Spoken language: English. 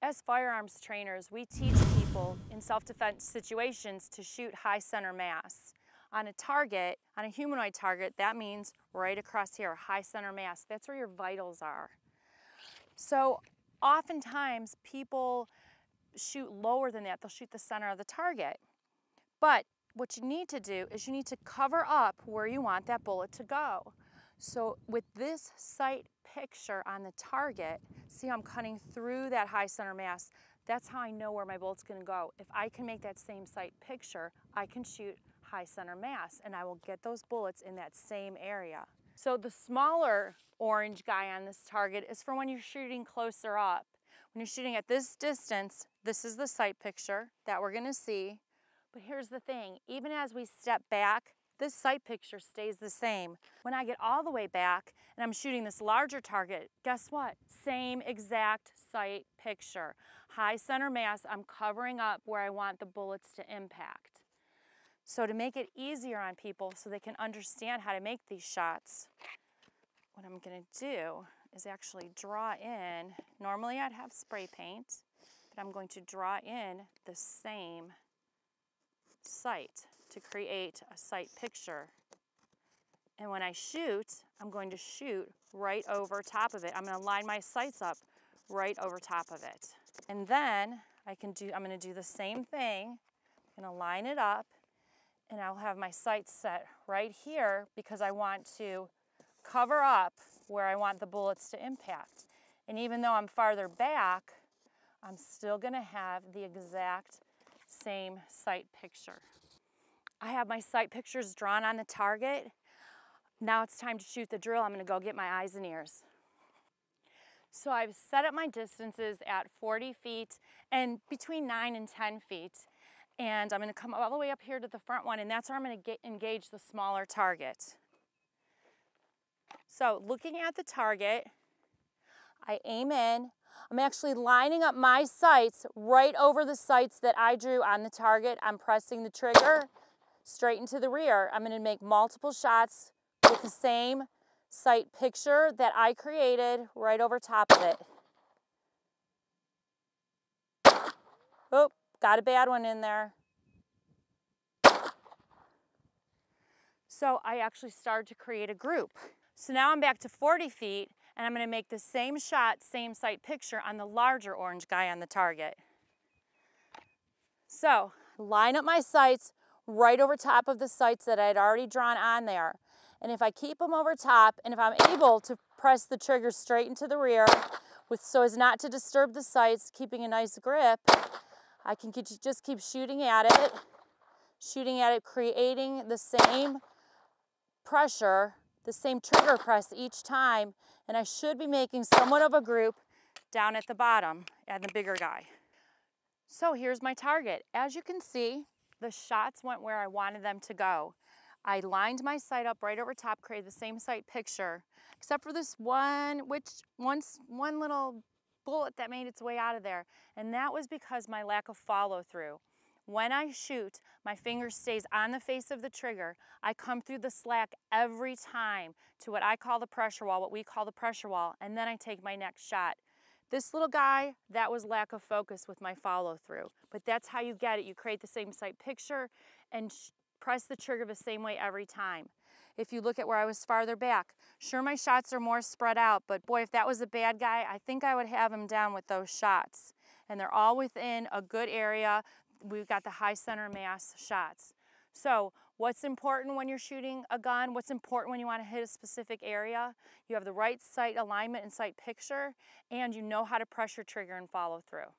As firearms trainers, we teach people in self-defense situations to shoot high center mass. On a target, on a humanoid target, that means right across here, high center mass. That's where your vitals are. So oftentimes people shoot lower than that. They'll shoot the center of the target. But what you need to do is you need to cover up where you want that bullet to go. So with this sight picture on the target, see how I'm cutting through that high center mass? That's how I know where my bullet's going to go. If I can make that same sight picture, I can shoot high center mass and I will get those bullets in that same area. So the smaller orange guy on this target is for when you're shooting closer up. When you're shooting at this distance, this is the sight picture that we're going to see. But here's the thing, even as we step back, this sight picture stays the same. When I get all the way back and I'm shooting this larger target, guess what? Same exact sight picture. High center mass, I'm covering up where I want the bullets to impact. So to make it easier on people so they can understand how to make these shots, what I'm gonna do is actually draw in, normally I'd have spray paint, but I'm going to draw in the same sight to create a sight picture. And when I shoot, I'm going to shoot right over top of it. I'm going to line my sights up right over top of it. And then I'm going to do the same thing. I'm going to line it up and I'll have my sights set right here because I want to cover up where I want the bullets to impact. And even though I'm farther back, I'm still going to have the exact same sight picture. I have my sight pictures drawn on the target. Now it's time to shoot the drill. I'm going to go get my eyes and ears. So I've set up my distances at 40 feet and between 9 and 10 feet. And I'm going to come all the way up here to the front one, and that's where I'm going to engage the smaller target. So looking at the target, I aim in. I'm actually lining up my sights right over the sights that I drew on the target. I'm pressing the trigger straight into the rear. I'm going to make multiple shots with the same sight picture that I created right over top of it. Oh, got a bad one in there. So I actually started to create a group. So now I'm back to 40 feet and I'm going to make the same shot, same sight picture on the larger orange guy on the target. So line up my sights right over top of the sights that I had already drawn on there. And if I keep them over top, and if I'm able to press the trigger straight into the rear, so as not to disturb the sights, keeping a nice grip, I can just keep shooting at it, creating the same pressure, the same trigger press each time, and I should be making somewhat of a group down at the bottom and the bigger guy. So here's my target. As you can see, the shots went where I wanted them to go. I lined my sight up right over top, created the same sight picture, except for this one little bullet that made its way out of there. And that was because my lack of follow through. When I shoot, my finger stays on the face of the trigger. I come through the slack every time to what I call the pressure wall, what we call the pressure wall, and then I take my next shot. This little guy, that was lack of focus with my follow through. But that's how you get it. You create the same sight picture and press the trigger the same way every time. If you look at where I was farther back, sure, my shots are more spread out, but boy, if that was a bad guy, I think I would have him down with those shots. And they're all within a good area. We've got the high center mass shots. So what's important when you're shooting a gun? What's important when you want to hit a specific area? You have the right sight alignment and sight picture, and you know how to press your trigger and follow through.